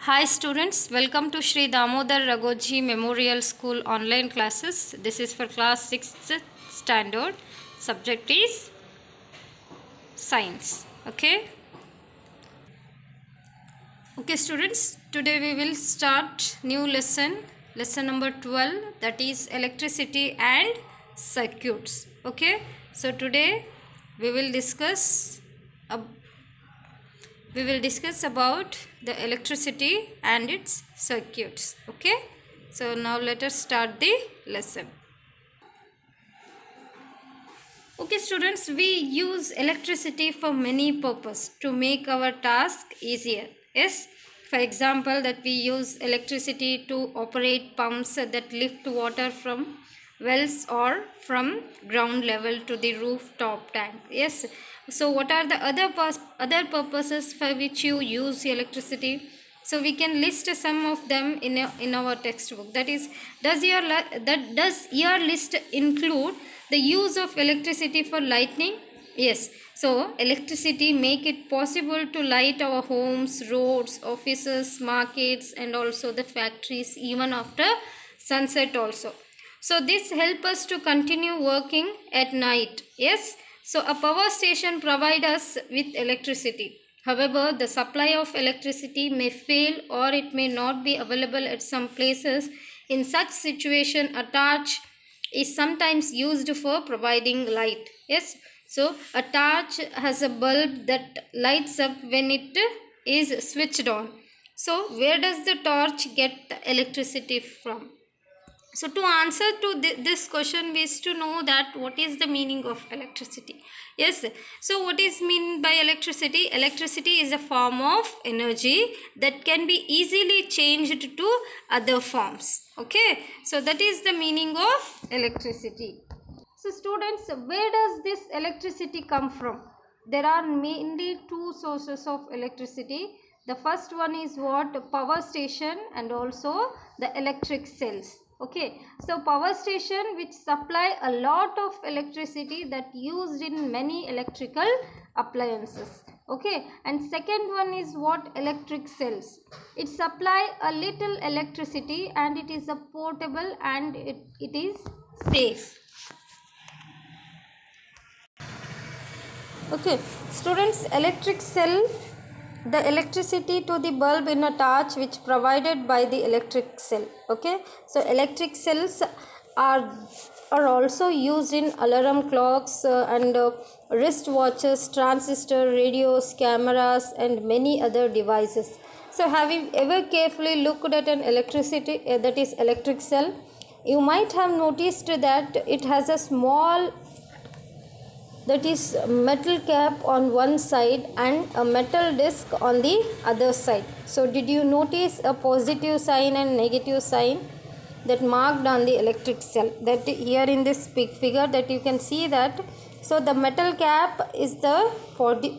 Hi students, welcome to Shri Damodar Ragoji Memorial School online classes. This is for class 6th standard. Subject is science. Okay students, today we will start new lesson number 12, that is electricity and circuits. Okay, so today we will discuss about the electricity and its circuits. Okay, so now let us start the lesson. Okay students, we use electricity for many purposes to make our task easier. Yes, for example, that we use electricity to operate pumps that lift water from wells or from ground level to the rooftop tank. Yes, so what are the other purposes for which you use electricity? So we can list some of them in our textbook. That is, does your list include the use of electricity for lighting? Yes. So electricity make it possible to light our homes, roads, offices, markets, and also the factories even after sunset also. So this help us to continue working at night. Yes. So a power station provide us with electricity. However, the supply of electricity may fail or it may not be available at some places. In such situation, a torch is sometimes used for providing light. Yes, so a torch has a bulb that lights up when it is switched on. So where does the torch get the electricity from? So to answer to this question, we is to know that what is the meaning of electricity. Yes, so what is mean by electricity? Electricity is a form of energy that can be easily changed to other forms. Okay, so that is the meaning of electricity. So students, where does this electricity come from? There are mainly two sources of electricity. The first one is what? Power station and also the electric cells. Okay, so power station which supply a lot of electricity that used in many electrical appliances. Okay, and second one is what? Electric cells. It supply a little electricity and it is a portable and it is safe. Okay, students, electric cell, the electricity to the bulb in a torch which provided by the electric cell. Okay, so electric cells are also used in alarm clocks and wristwatches, transistor, radios, cameras, and many other devices. So have you ever carefully looked at an electricity that is electric cell? You might have noticed that it has a small, that is metal cap on one side and a metal disc on the other side. So did you notice a positive sign and negative sign that marked on the electric cell? That here in this figure that you can see that. So the metal cap is the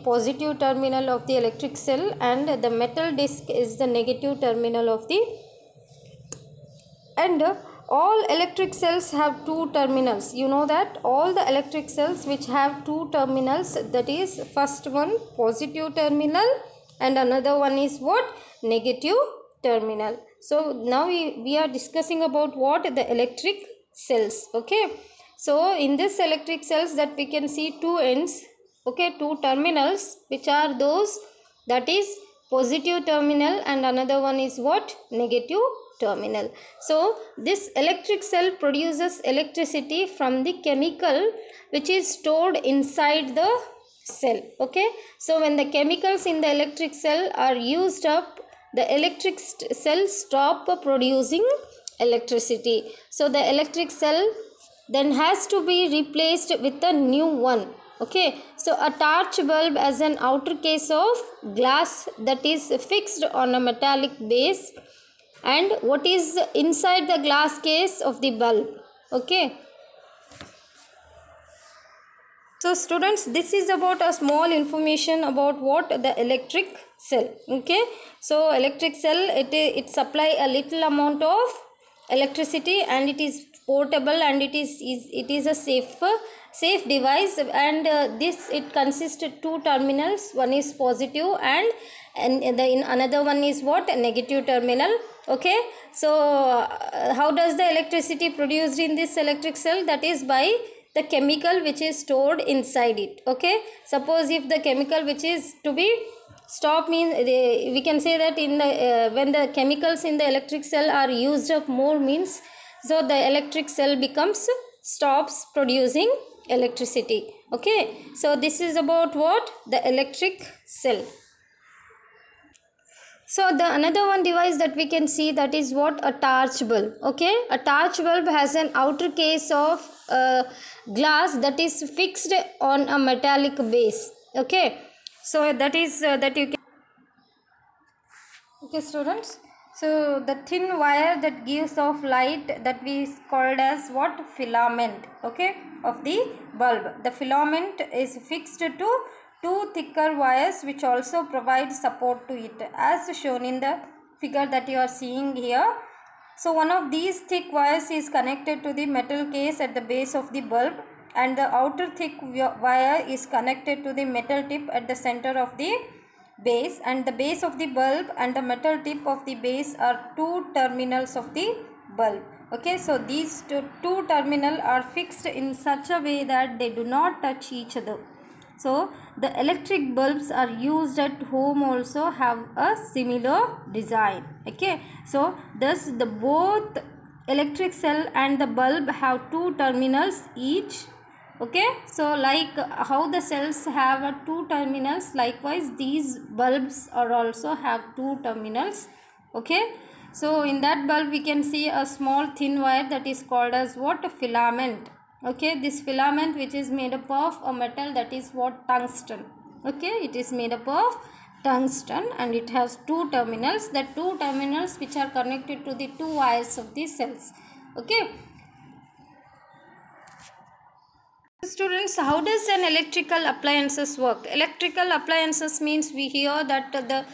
positive terminal of the electric cell and the metal disc is the negative terminal of the, and all electric cells have two terminals. You know that all the electric cells which have two terminals, that is first one positive terminal and another one is what? Negative terminal. So now we are discussing about what? The electric cells. Okay, so in this electric cells that we can see two ends, okay, two terminals which are those, that is positive terminal and another one is what? Negative terminal. So this electric cell produces electricity from the chemical which is stored inside the cell. Okay, so when the chemicals in the electric cell are used up, the electric cell stop producing electricity. So the electric cell then has to be replaced with a new one. Okay, so a torch bulb as an outer case of glass that is fixed on a metallic base, and what is inside the glass case of the bulb. Okay, so students, this is about a small information about what? The electric cell. Okay, so electric cell, it supply a little amount of electricity and it is portable and it is a safe device, and it consists of two terminals, one is positive and and in another one is what? A negative terminal. Okay, so how does the electricity produced in this electric cell? That is by the chemical which is stored inside it. Okay, suppose if the chemical which is to be stopped means we can say that in the when the chemicals in the electric cell are used up more means, so the electric cell stops producing electricity. Okay, so this is about what? The electric cell. So the another one device that we can see, that is what? A torch bulb. Okay, a torch bulb has an outer case of glass that is fixed on a metallic base. Okay, so that is that you can. Okay, students, so the thin wire that gives off light, that we called as what? Filament. Okay, of the bulb. The filament is fixed to two thicker wires which also provide support to it, as shown in the figure that you are seeing here. So one of these thick wires is connected to the metal case at the base of the bulb, and the outer thick wire is connected to the metal tip at the center of the base, and the base of the bulb and the metal tip of the base are two terminals of the bulb. Okay, so these two terminals are fixed in such a way that they do not touch each other. So the electric bulbs are used at home also have a similar design. Okay, so thus the both electric cell and the bulb have two terminals each. Okay, so like how the cells have two terminals, likewise these bulbs are also have two terminals. Okay, so in that bulb we can see a small thin wire that is called as what? A filament. Okay, this filament which is made up of a metal, that is what? Tungsten. Okay, it is made up of tungsten and it has two terminals. The two terminals which are connected to the two wires of the cells. Okay, students, how does an electrical appliances work? Electrical appliances means we hear that the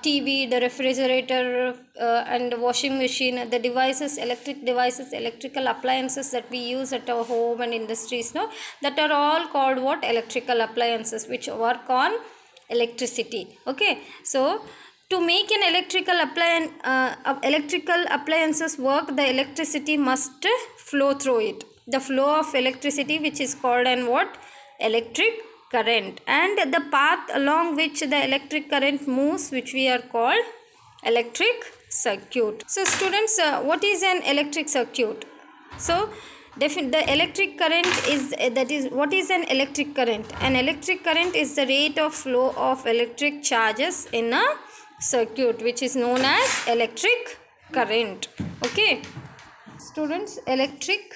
TV, the refrigerator and the washing machine, the devices, electric devices, electrical appliances that we use at our home and industries, no, that are all called what? Electrical appliances, which work on electricity. Okay, so to make an electrical appliances work, the electricity must flow through it. The flow of electricity, which is called an what? Electric current, and the path along which the electric current moves, which we are called electric circuit. So students, what is an electric circuit? So the electric current is what is an electric current? An electric current is the rate of flow of electric charges in a circuit, which is known as electric current. Okay, students, electric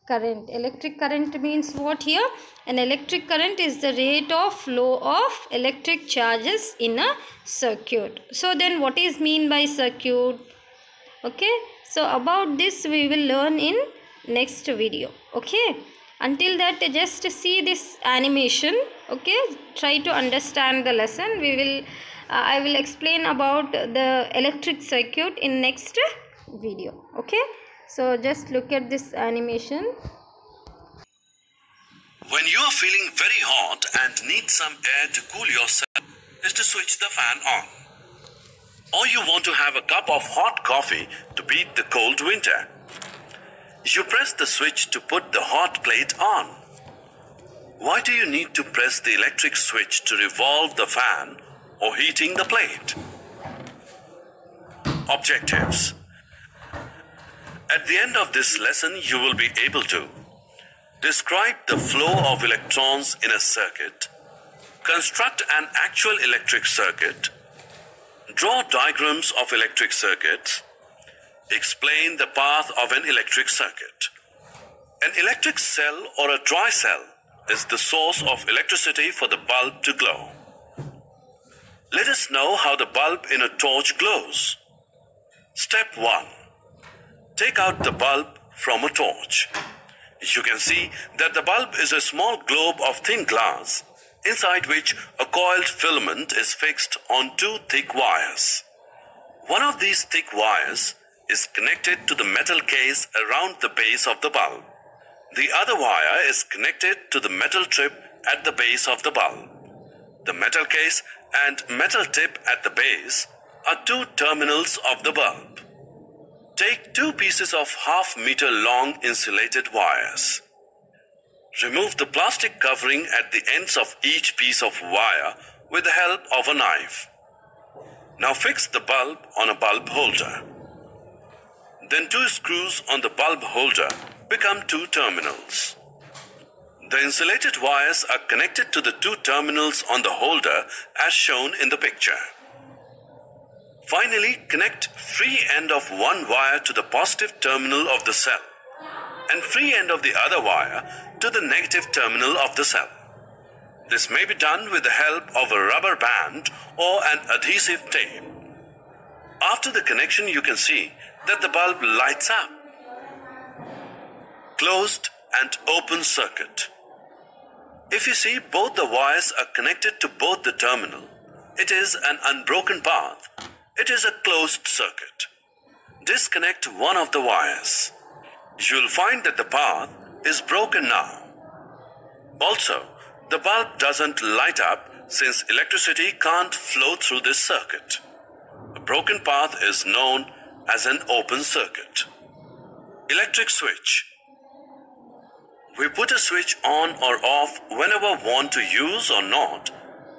current means what here? An electric current is the rate of flow of electric charges in a circuit. So then what is mean by circuit? Okay, so about this we will learn in next video. Okay, until that just see this animation. Okay, try to understand the lesson. I will explain about the electric circuit in next video. Okay, so just look at this animation. When you are feeling very hot and need some air to cool yourself, is to switch the fan on. Or you want to have a cup of hot coffee to beat the cold winter. You press the switch to put the hot plate on. Why do you need to press the electric switch to revolve the fan or heating the plate? Objectives. At the end of this lesson, you will be able to describe the flow of electrons in a circuit, construct an actual electric circuit, draw diagrams of electric circuits, explain the path of an electric circuit. An electric cell or a dry cell is the source of electricity for the bulb to glow. Let us know how the bulb in a torch glows. Step 1. Take out the bulb from a torch. You can see that the bulb is a small globe of thin glass, inside which a coiled filament is fixed on two thick wires. One of these thick wires is connected to the metal case around the base of the bulb. The other wire is connected to the metal tip at the base of the bulb. The metal case and metal tip at the base are two terminals of the bulb. Take two pieces of half-meter long insulated wires. Remove the plastic covering at the ends of each piece of wire with the help of a knife. Now fix the bulb on a bulb holder. Then two screws on the bulb holder become two terminals. The insulated wires are connected to the two terminals on the holder as shown in the picture. Finally, connect free end of one wire to the positive terminal of the cell and free end of the other wire to the negative terminal of the cell. This may be done with the help of a rubber band or an adhesive tape. After the connection, you can see that the bulb lights up. Closed and open circuit. If you see both the wires are connected to both the terminal, it is an unbroken path. It is a closed circuit. Disconnect one of the wires. You will find that the path is broken now. Also, the bulb doesn't light up since electricity can't flow through this circuit. A broken path is known as an open circuit. Electric switch. We put a switch on or off whenever want to use or not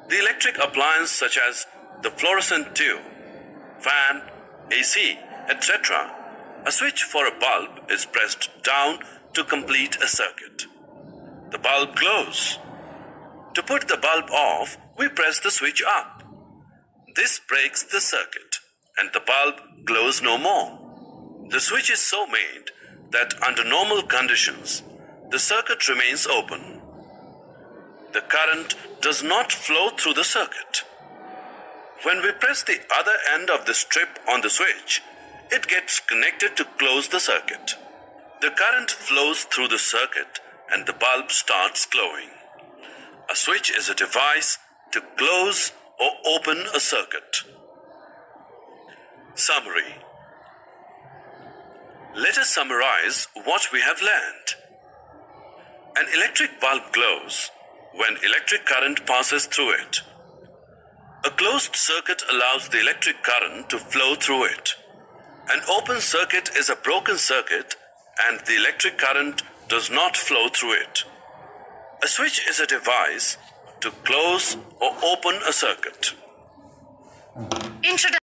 the electric appliance such as the fluorescent tube, fan, AC, etc. A switch for a bulb is pressed down to complete a circuit. The bulb glows. To put the bulb off, we press the switch up. This breaks the circuit and the bulb glows no more. The switch is so made that under normal conditions, the circuit remains open. The current does not flow through the circuit. When we press the other end of the strip on the switch, it gets connected to close the circuit. The current flows through the circuit and the bulb starts glowing. A switch is a device to close or open a circuit. Summary. Let us summarize what we have learned. An electric bulb glows when electric current passes through it. A closed circuit allows the electric current to flow through it. An open circuit is a broken circuit and the electric current does not flow through it. A switch is a device to close or open a circuit. Introduction.